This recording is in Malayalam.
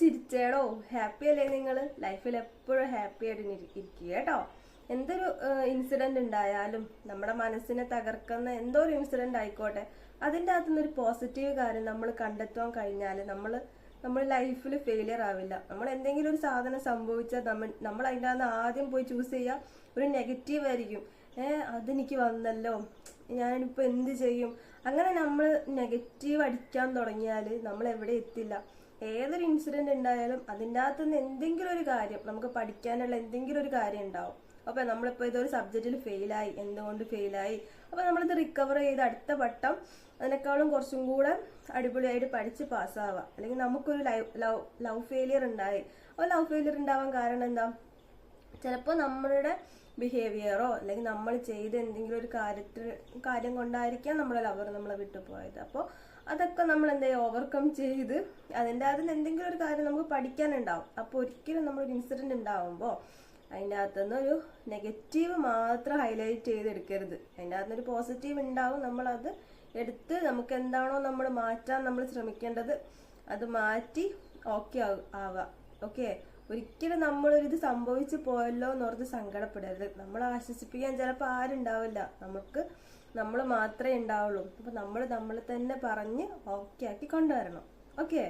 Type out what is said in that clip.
ചിരിച്ചേടോ. ഹാപ്പി അല്ലേ നിങ്ങൾ? ലൈഫിൽ എപ്പോഴും ഹാപ്പി ആയിട്ട് ഇരിക്കുക കേട്ടോ. എന്തൊരു ഇൻസിഡന്റ് ഉണ്ടായാലും നമ്മുടെ മനസ്സിനെ തകർക്കുന്ന എന്തോ ഒരു ഇൻസിഡന്റ് ആയിക്കോട്ടെ, അതിൻ്റെ അകത്തുനിന്ന് ഒരു പോസിറ്റീവ് കാര്യം നമ്മൾ കണ്ടെത്താൻ കഴിഞ്ഞാൽ നമ്മൾ ലൈഫിൽ ഫെയിലിയർ ആവില്ല. നമ്മൾ എന്തെങ്കിലും ഒരു സാധനം സംഭവിച്ചാൽ നമ്മൾ അതിൻ്റെ അകത്ത് ആദ്യം പോയി ചൂസ് ചെയ്യുക ഒരു നെഗറ്റീവ് ആയിരിക്കും. അതെനിക്ക് വന്നല്ലോ, ഞാനിപ്പോൾ എന്ത് ചെയ്യും? അങ്ങനെ നമ്മൾ നെഗറ്റീവ് അടിക്കാൻ തുടങ്ങിയാൽ നമ്മൾ എവിടെ എത്തില്ല. ഏതൊരു ഇൻസിഡന്റ് ഉണ്ടായാലും അതിൻ്റെ അകത്തുനിന്ന് എന്തെങ്കിലും ഒരു കാര്യം നമുക്ക് പഠിക്കാനുള്ള എന്തെങ്കിലും ഒരു കാര്യം ഉണ്ടാവും. അപ്പൊ നമ്മളിപ്പോ ഇതൊരു സബ്ജക്റ്റിൽ ഫെയിലായി, എന്തുകൊണ്ട് ഫെയിലായി, അപ്പൊ നമ്മളിത് റിക്കവർ ചെയ്ത് അടുത്ത വട്ടം അതിനേക്കാളും കുറച്ചും കൂടെ അടിപൊളിയായിട്ട് പഠിച്ച് പാസ്സാവുക. അല്ലെങ്കിൽ നമുക്കൊരു ലവ് ഫെയിലിയർ ഉണ്ടായി. അപ്പോൾ ലവ് ഫെയിലിയർ ഉണ്ടാവാൻ കാരണം എന്താ? ചിലപ്പോൾ നമ്മളുടെ ബിഹേവിയറോ അല്ലെങ്കിൽ നമ്മൾ ചെയ്ത എന്തെങ്കിലും ഒരു കാര്യം കൊണ്ടായിരിക്കാം നമ്മുടെ ലവർ നമ്മളെ വിട്ടു പോയത്. അപ്പോൾ അതൊക്കെ നമ്മൾ എന്താ ഓവർകം ചെയ്ത് അതിൻ്റെ അതിന് എന്തെങ്കിലും ഒരു കാര്യം നമുക്ക് പഠിക്കാനുണ്ടാവും. അപ്പോൾ ഒരിക്കലും നമ്മളൊരു ഇൻസിഡന്റ് ഉണ്ടാവുമ്പോൾ അതിൻ്റെ അകത്തുനിന്ന് ഒരു നെഗറ്റീവ് മാത്രം ഹൈലൈറ്റ് ചെയ്തെടുക്കരുത്. അതിൻ്റെ അകത്തുനിന്ന് ഒരു പോസിറ്റീവ് ഉണ്ടാവും. നമ്മളത് എടുത്ത് നമുക്ക് എന്താണോ നമ്മൾ മാറ്റാൻ നമ്മൾ ശ്രമിക്കേണ്ടത് അത് മാറ്റി ഓക്കെ ആവുക. ഓക്കെ, ഒരിക്കലും നമ്മളൊരിത് സംഭവിച്ചു പോയല്ലോ എന്നോർത്ത് സങ്കടപ്പെടരുത്. നമ്മൾ ആശ്വസിപ്പിക്കാൻ ചിലപ്പോൾ ആരുണ്ടാവില്ല, നമ്മൾ മാത്രമേ ഉണ്ടാവുള്ളൂ. അപ്പൊ നമ്മൾ തന്നെ പറഞ്ഞ് ഓക്കെ ആക്കി കൊണ്ടുവരണം. ഓക്കെ.